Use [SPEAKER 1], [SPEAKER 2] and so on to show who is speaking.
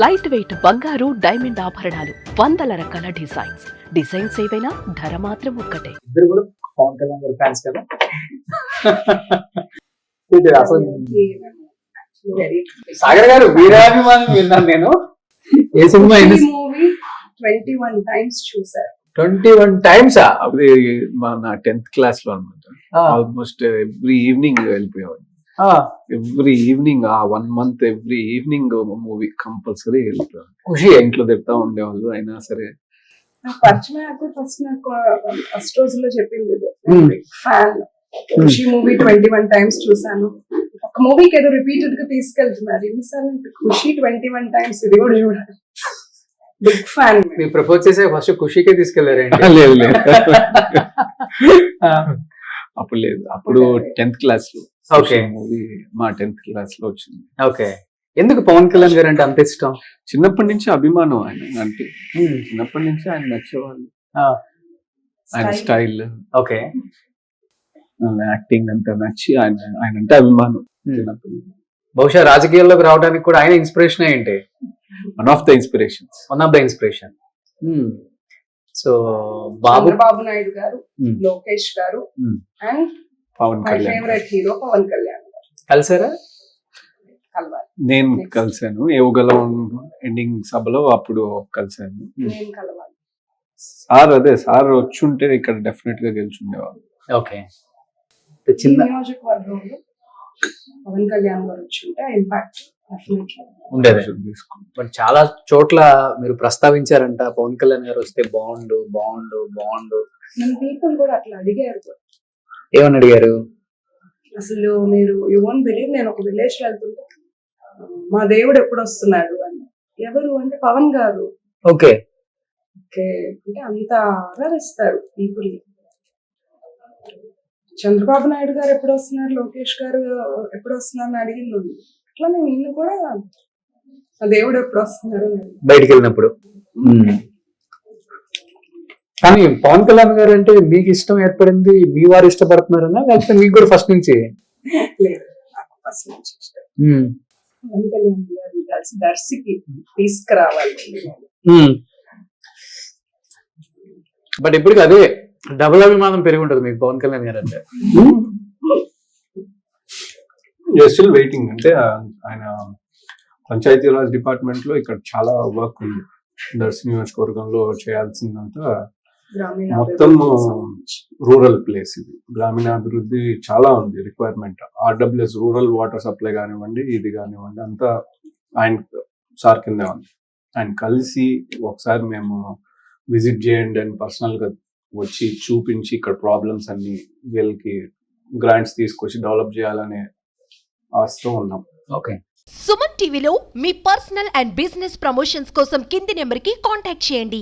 [SPEAKER 1] Light weight బంగారు diamond ఆభరణాలు, వందల రకాల డిజైన్స్ ఏవైనా ధర మాత్రం ఒక్కటే.
[SPEAKER 2] ఇద్దరు కూడా పవన్ కళ్యాణ్ గారి ఫ్యాన్స్ కదా. ఇది అసలు సాగర్ గారు వీరాభిమానం విన్నాను నేను. ఏ సినిమా
[SPEAKER 3] మూవీ 21 times చూసారు.
[SPEAKER 2] 21 times
[SPEAKER 4] అది నా 10th క్లాస్ లో అనమాట. ఆల్మోస్ట్ ఎవ్రీ ఈవినింగ్ వెళ్ళిపోయేవాడిని. ఎవ్రీ ఈవినింగ్ ఆ 1 month every evening movie compulsory వెళ్ళిపోయాను.
[SPEAKER 2] ఖుషి
[SPEAKER 4] ఇంట్లో తిడతా ఉండేవాళ్ళు అయినా సరే.
[SPEAKER 3] నాకు పరిచయం ఫస్ట్ నాకు ఫస్ట్ రోజుల్లో చెప్పింది ఫ్యాన్. ఖుషి మూవీ 21 times చూసాను. ఒక మూవీకి ఏదో రిపీటెడ్ గా తీసుకెళ్తున్నారు. ఎన్నిసార్లు ఖుషి 21 times ఇది కూడా చూడాలి. Big fan.
[SPEAKER 2] మీరు ప్రపోజ్ చేసే ఫస్ట్ ఖుషికే తీసుకెళ్లారండి?
[SPEAKER 4] లేదు లేదు అప్పుడు లేదు. అప్పుడు 10th క్లాస్ లో.
[SPEAKER 2] ఓకే.
[SPEAKER 4] మూవీ మా 10th క్లాస్ లో వచ్చింది.
[SPEAKER 2] ఓకే. ఎందుకు పవన్ కళ్యాణ్ గారు అంటే అంత ఇష్టం?
[SPEAKER 4] చిన్నప్పటి నుంచి అభిమానం ఆయన అంటే. చిన్నప్పటి నుంచి ఆయన నచ్చేవాళ్ళు. ఆయన స్టైల్,
[SPEAKER 2] ఓకే,
[SPEAKER 4] యాక్టింగ్ అంతా నచ్చి ఆయన అంటే అభిమానం.
[SPEAKER 2] బహుశా రాజకీయాల్లోకి రావడానికి కూడా ఆయన ఇన్స్పిరేషన్ ఏంటి?
[SPEAKER 4] One of the inspiration.
[SPEAKER 2] So
[SPEAKER 3] Chandrababu Naidu garu, Lokesh garu and
[SPEAKER 4] Pawan
[SPEAKER 3] my
[SPEAKER 4] Kalyan.
[SPEAKER 3] Favourite hero Pawan Kalyan garu.
[SPEAKER 2] కలిసారా?
[SPEAKER 3] కలవాలి.
[SPEAKER 4] నేను కలిసాను యువగలం ఎండింగ్ సభలో అప్పుడు కలిసాను.
[SPEAKER 3] నేను కలవాలి.
[SPEAKER 4] సార్ వచ్చుంటే ఇక్కడ డెఫినెట్ గా గెలుచుండేవాళ్ళు.
[SPEAKER 2] ఓకే.
[SPEAKER 3] ఈ
[SPEAKER 2] చిన్న
[SPEAKER 3] నియోజకవర్గంలో పవన్ కళ్యాణ్ గారు వచ్చుంటే ఇంపాక్ట్
[SPEAKER 2] ఉండేది. బట్ చాలా చోట్ల మీరు ప్రస్తావించారంట పవన్ కళ్యాణ్ గారు వస్తే బాగుండు.
[SPEAKER 3] మన పీపుల్ కూడా అట్లా అడిగారు.
[SPEAKER 2] ఏమని అడిగారు?
[SPEAKER 3] అసలు మీరు యు వోంట్ బిలీవ్, నేను ఒక విలేజ్ వెళ్తుంటే మా దేవుడు ఎప్పుడు వస్తున్నాడు అని. ఎవరు అంటే పవన్ గారు.
[SPEAKER 2] ఓకే.
[SPEAKER 3] ఓకే అంటే అంత ఆదరిస్తారు పీపుల్. చంద్రబాబు నాయుడు గారు ఎప్పుడు వస్తున్నారు, లోకేష్ గారు ఎప్పుడు వస్తున్నారు అని అడిగింది ఉంది. అట్లా నేను నిన్ను కూడా మా దేవుడు ఎప్పుడు వస్తున్నారు
[SPEAKER 2] బయటికి వెళ్ళినప్పుడు. కానీ పవన్ కళ్యాణ్ గారు అంటే మీకు ఇష్టం ఏర్పడింది మీ వారు ఇష్టపడుతున్నారన్నా, లేకపోతే మీకు కూడా ఫస్ట్ నుంచి?
[SPEAKER 3] లేదు, నాకు ఫస్ట్ నుంచి ఇష్టం. పవన్ కళ్యాణ్ గారిని కలిసి దర్శికి తీసుకురావాలి.
[SPEAKER 2] బట్ ఇప్పటికి అదే డబుల్ అభిమానం పెరిగి ఉంటుంది మీకు పవన్ కళ్యాణ్ గారు అంటే.
[SPEAKER 4] Still waiting. అంటే ఆయన పంచాయతీరాజ్ డిపార్ట్మెంట్ లో ఇక్కడ చాలా వర్క్ ఉంది. దర్శి నియోజకవర్గంలో చేయాల్సిందంతా మొత్తం రూరల్ ప్లేస్. ఇది గ్రామీణాభివృద్ధి చాలా ఉంది requirement. RWS rural water supply కానివ్వండి, ఇది కానివ్వండి, అంతా ఆయన సార్ కిందే ఉంది. ఆయన కలిసి ఒకసారి మేము విజిట్ చేయండి అని పర్సనల్ గా వచ్చి చూపించి ఇక్కడ ప్రాబ్లమ్స్ అన్ని వీళ్ళకి గ్రాంట్స్ తీసుకొచ్చి డెవలప్ చేయాలనే ఆశతో ఉన్నాం.
[SPEAKER 2] ఓకే.
[SPEAKER 5] సుమన్ టీవీలో మీ పర్సనల్ అండ్ బిజినెస్ ప్రమోషన్స్ కోసం కింది నెంబర్కి కాంటాక్ట్ చేయండి.